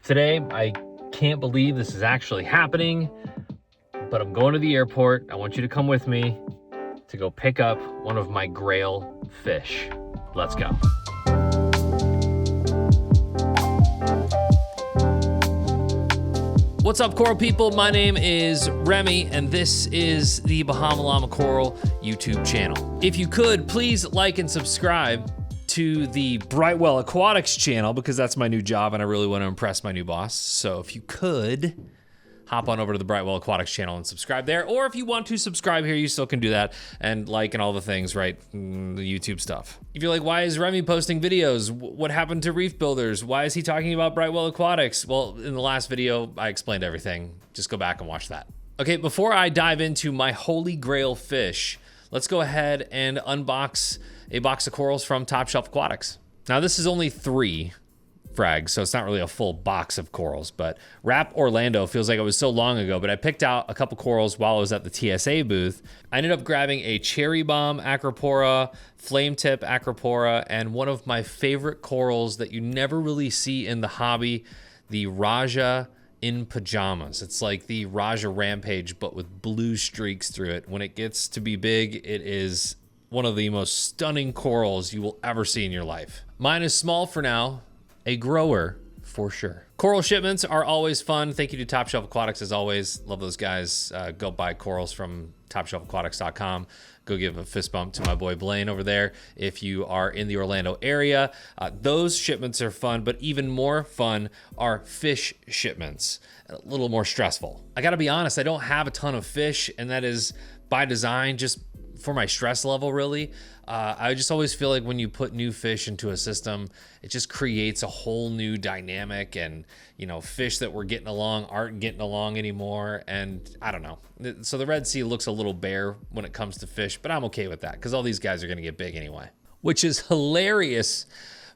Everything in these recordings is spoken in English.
Today, I can't believe this is actually happening, but I'm going to the airport. I want you to come with me to go pick up one of my grail fish. Let's go. What's up, coral people? My name is Remy, and this is the Bahama Llama Coral YouTube channel. If you could, please like and subscribe to the Brightwell Aquatics channel, because that's my new job and I really want to impress my new boss. So if you could, hop on over to the Brightwell Aquatics channel and subscribe there. Or if you want to subscribe here, you still can do that, and like and all the things, right? The YouTube stuff. If you're like, why is Remy posting videos? What happened to Reef Builders? Why is he talking about Brightwell Aquatics? Well, in the last video, I explained everything. Just go back and watch that. Okay, before I dive into my holy grail fish, let's go ahead and unbox a box of corals from Top Shelf Aquatics. Now, this is only 3 frags, so it's not really a full box of corals, but Rap Orlando feels like it was so long ago, but I picked out a couple corals while I was at the TSA booth. I ended up grabbing a cherry bomb acropora, flame tip acropora, and one of my favorite corals that you never really see in the hobby, the Raja in pajamas. It's like the Raja Rampage, but with blue streaks through it. When it gets to be big, it is one of the most stunning corals you will ever see in your life. Mine is small for now, a grower for sure. Coral shipments are always fun. Thank you to Top Shelf Aquatics as always. Love those guys. Go buy corals from topshelfaquatics.com. Go give a fist bump to my boy Blaine over there if you are in the Orlando area. Those shipments are fun, but even more fun are fish shipments. A little more stressful. I gotta be honest, I don't have a ton of fish, and that is by design, just for my stress level, really. I just always feel like when you put new fish into a system, it just creates a whole new dynamic, and fish that were getting along aren't getting along anymore, and I don't know. So the Red Sea looks a little bare when it comes to fish, but I'm okay with that because all these guys are gonna get big anyway, which is hilarious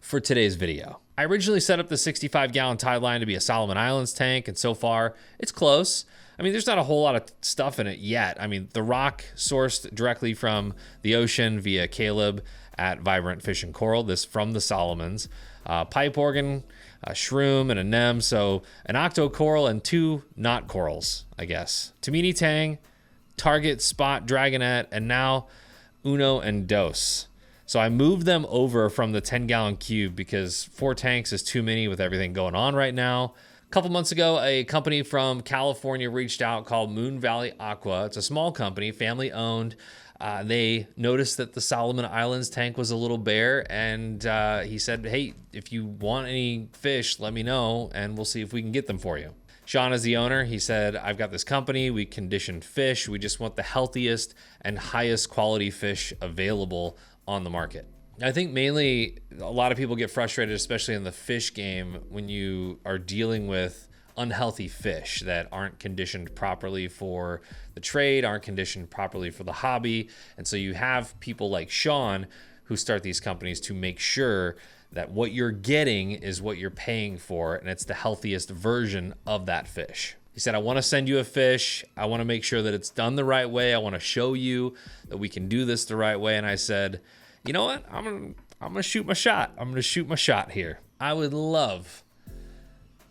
for today's video. I originally set up the 65-gallon tide line to be a Solomon Islands tank, and so far it's close. I mean, there's not a whole lot of stuff in it yet. I mean, the rock sourced directly from the ocean via Caleb at Vibrant Fish and Coral, this from the Solomons. Pipe organ, a shroom, and a nem, so an octo coral and 2 knot corals, I guess. Tomini Tang, Target, Spot, Dragonette, and now Uno and Dos. So I moved them over from the 10-gallon cube because 4 tanks is too many with everything going on right now. A couple months ago, a company from California reached out called Moon Valley Aqua. It's a small company, family owned. They noticed that the Solomon Islands tank was a little bare, and he said, hey, if you want any fish, let me know, and we'll see if we can get them for you. Sean is the owner. He said, I've got this company. We condition fish. We just want the healthiest and highest quality fish available on the market. I think mainly a lot of people get frustrated, especially in the fish game, when you are dealing with unhealthy fish that aren't conditioned properly for the trade, aren't conditioned properly for the hobby. And so you have people like Sean who start these companies to make sure that what you're getting is what you're paying for, and it's the healthiest version of that fish. He said, I want to send you a fish. I want to make sure that it's done the right way. I want to show you that we can do this the right way. And I said, you know what? I'm gonna shoot my shot. I'm gonna shoot my shot here. I would love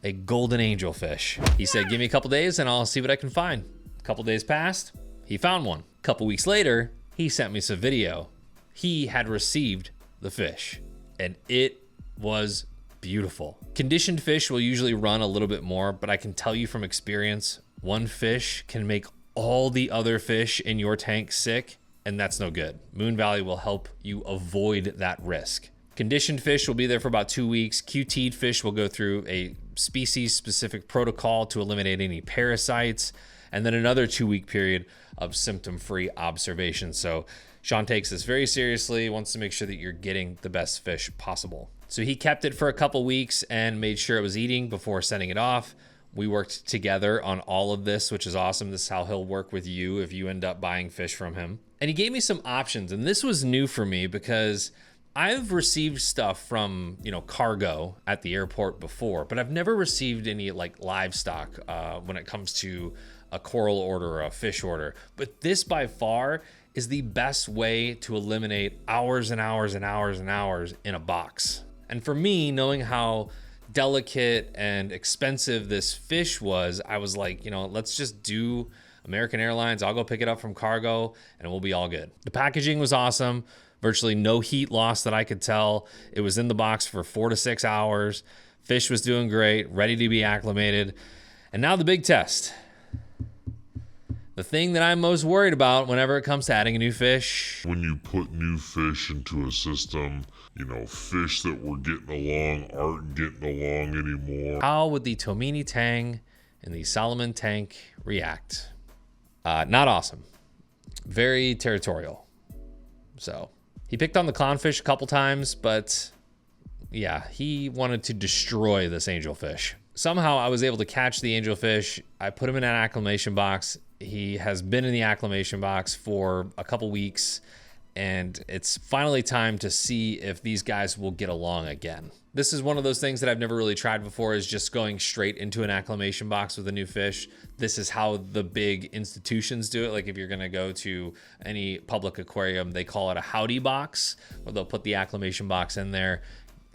a golden angelfish. He said, give me a couple days and I'll see what I can find. A couple days passed. He found one. A couple weeks later, he sent me some video. He had received the fish, and it was beautiful. Conditioned fish will usually run a little bit more, but I can tell you from experience, one fish can make all the other fish in your tank sick, and that's no good. Moon Valley will help you avoid that risk. Conditioned fish will be there for about 2 weeks. QT'd fish will go through a species-specific protocol to eliminate any parasites, and then another 2-week period of symptom-free observation. So Sean takes this very seriously, wants to make sure that you're getting the best fish possible. So he kept it for a couple weeks and made sure it was eating before sending it off. We worked together on all of this, which is awesome. This is how he'll work with you if you end up buying fish from him. And he gave me some options, and this was new for me because I've received stuff from, cargo at the airport before, but I've never received any like livestock when it comes to a coral order or a fish order. But this by far is the best way to eliminate hours and hours and hours and hours in a box. And for me, knowing how delicate and expensive this fish was, I was like, let's just do American Airlines. I'll go pick it up from cargo and we'll be all good. The packaging was awesome. Virtually no heat loss that I could tell. It was in the box for 4 to 6 hours. Fish was doing great, ready to be acclimated. And now the big test. The thing that I'm most worried about whenever it comes to adding a new fish. When you put new fish into a system, fish that were getting along aren't getting along anymore. How would the Tomini Tang and the Solomon tank react? Not awesome. Very territorial. So he picked on the clownfish a couple times, but yeah, he wanted to destroy this angelfish. Somehow I was able to catch the angelfish. I put him in an acclimation box. He has been in the acclimation box for a couple weeks, and it's finally time to see if these guys will get along again. This is one of those things that I've never really tried before, is just going straight into an acclimation box with a new fish. This is how the big institutions do it. Like if you're gonna go to any public aquarium, they call it a howdy box, where they'll put the acclimation box in there,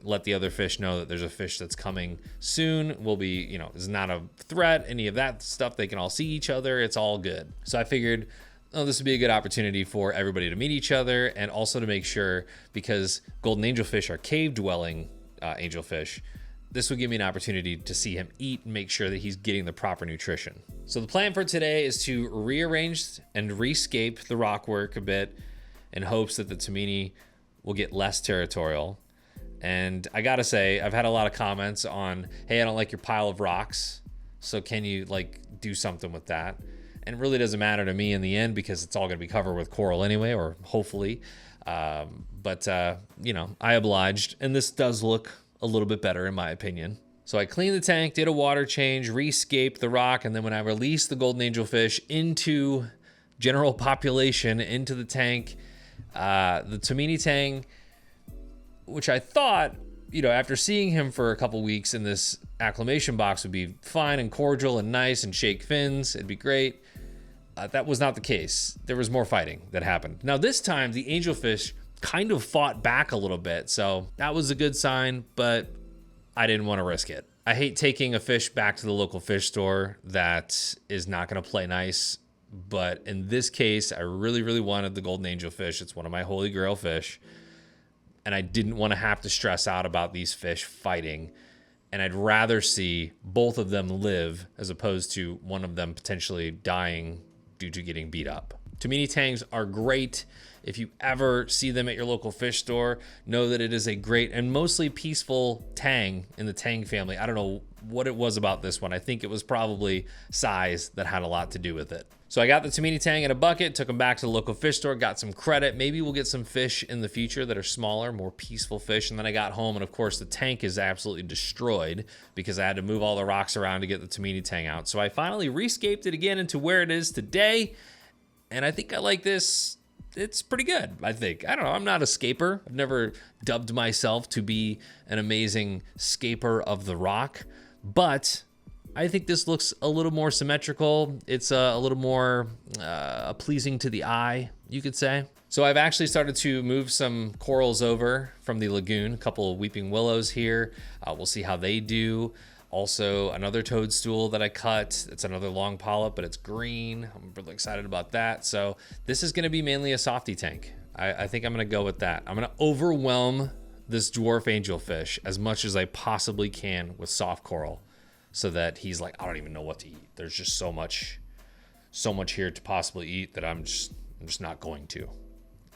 let the other fish know that there's a fish that's coming soon, will be, is not a threat, any of that stuff. They can all see each other. It's all good. So I figured, this would be a good opportunity for everybody to meet each other, and also to make sure, because golden angelfish are cave dwelling angelfish, this would give me an opportunity to see him eat and make sure that he's getting the proper nutrition. So the plan for today is to rearrange and rescape the rock work a bit in hopes that the Tomini will get less territorial. And I gotta say, I've had a lot of comments on, hey, I don't like your pile of rocks, so can you do something with that? And it really doesn't matter to me in the end, because it's all gonna be covered with coral anyway, or hopefully. But I obliged, and this does look a little bit better in my opinion. So I cleaned the tank, did a water change, rescaped the rock, and then when I released the golden angelfish into general population, into the tank, the Tomini Tang, which I thought, after seeing him for a couple weeks in this acclimation box, would be fine and cordial and nice and shake fins, it'd be great. That was not the case. There was more fighting that happened. Now this time, the angelfish kind of fought back a little bit, so that was a good sign, but I didn't want to risk it. I hate taking a fish back to the local fish store that is not going to play nice, but in this case, I really, really wanted the golden angelfish. It's one of my holy grail fish, and I didn't want to have to stress out about these fish fighting, and I'd rather see both of them live as opposed to one of them potentially dying due to getting beat up. Tomini Tangs are great. If you ever see them at your local fish store, know that it is a great and mostly peaceful tang in the tang family. I don't know what it was about this one. I think it was probably size that had a lot to do with it. So I got the Tomini Tang in a bucket, took them back to the local fish store, got some credit. Maybe we'll get some fish in the future that are smaller, more peaceful fish. And then I got home, and of course the tank is absolutely destroyed because I had to move all the rocks around to get the Tomini Tang out. So I finally rescaped it again into where it is today. And I think I like this. It's pretty good, I think. I don't know, I'm not a scaper. I've never dubbed myself to be an amazing scaper of the rock, but I think this looks a little more symmetrical. It's a little more pleasing to the eye, you could say. So I've actually started to move some corals over from the lagoon, a couple of weeping willows here. We'll see how they do. Also, another toadstool that I cut. It's another long polyp, but it's green. I'm really excited about that. So this is gonna be mainly a softy tank. I think I'm gonna go with that. I'm gonna overwhelm this dwarf angelfish as much as I possibly can with soft coral, so that he's like, I don't even know what to eat. There's just so much here to possibly eat that I'm just not going to.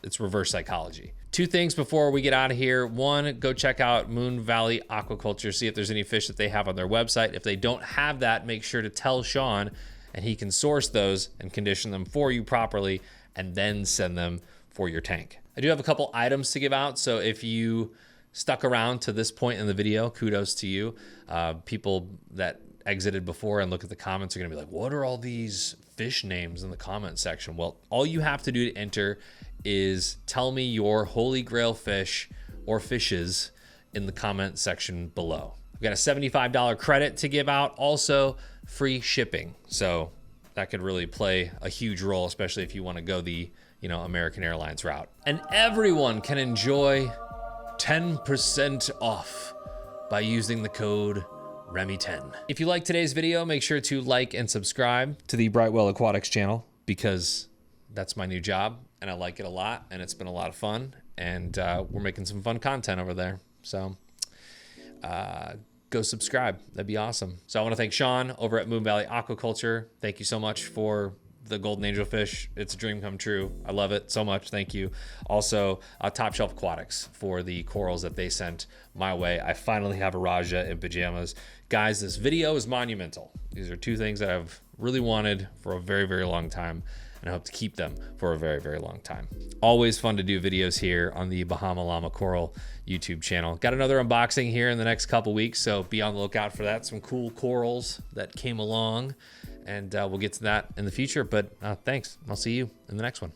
It's reverse psychology. Two things before we get out of here. One, go check out Moon Valley Aquaculture, see if there's any fish that they have on their website. If they don't have that, make sure to tell Sean, and he can source those and condition them for you properly, and then send them for your tank. I do have a couple items to give out, so if you stuck around to this point in the video, kudos to you. People that exited before and look at the comments are gonna be like, what are all these fish names in the comment section? Well, all you have to do to enter is tell me your holy grail fish or fishes in the comment section below. We've got a $75 credit to give out, also free shipping. So that could really play a huge role, especially if you want to go the American Airlines route. And everyone can enjoy 10% off by using the code REMY10. If you like today's video, make sure to like and subscribe to the Brightwell Aquatics channel, because that's my new job and I like it a lot and it's been a lot of fun, and we're making some fun content over there. So go subscribe. That'd be awesome. So I want to thank Sean over at Moon Valley Aquaculture. Thank you so much for the golden angelfish. It's a dream come true. I love it so much. Thank you. Also, Top Shelf Aquatics for the corals that they sent my way. I finally have a Raja in pajamas. Guys, this video is monumental. These are two things that I've really wanted for a very, very long time, and I hope to keep them for a very, very long time. Always fun to do videos here on the Bahama Llama Coral YouTube channel. Got another unboxing here in the next couple weeks, so be on the lookout for that. Some cool corals that came along, and we'll get to that in the future. But thanks. I'll see you in the next one.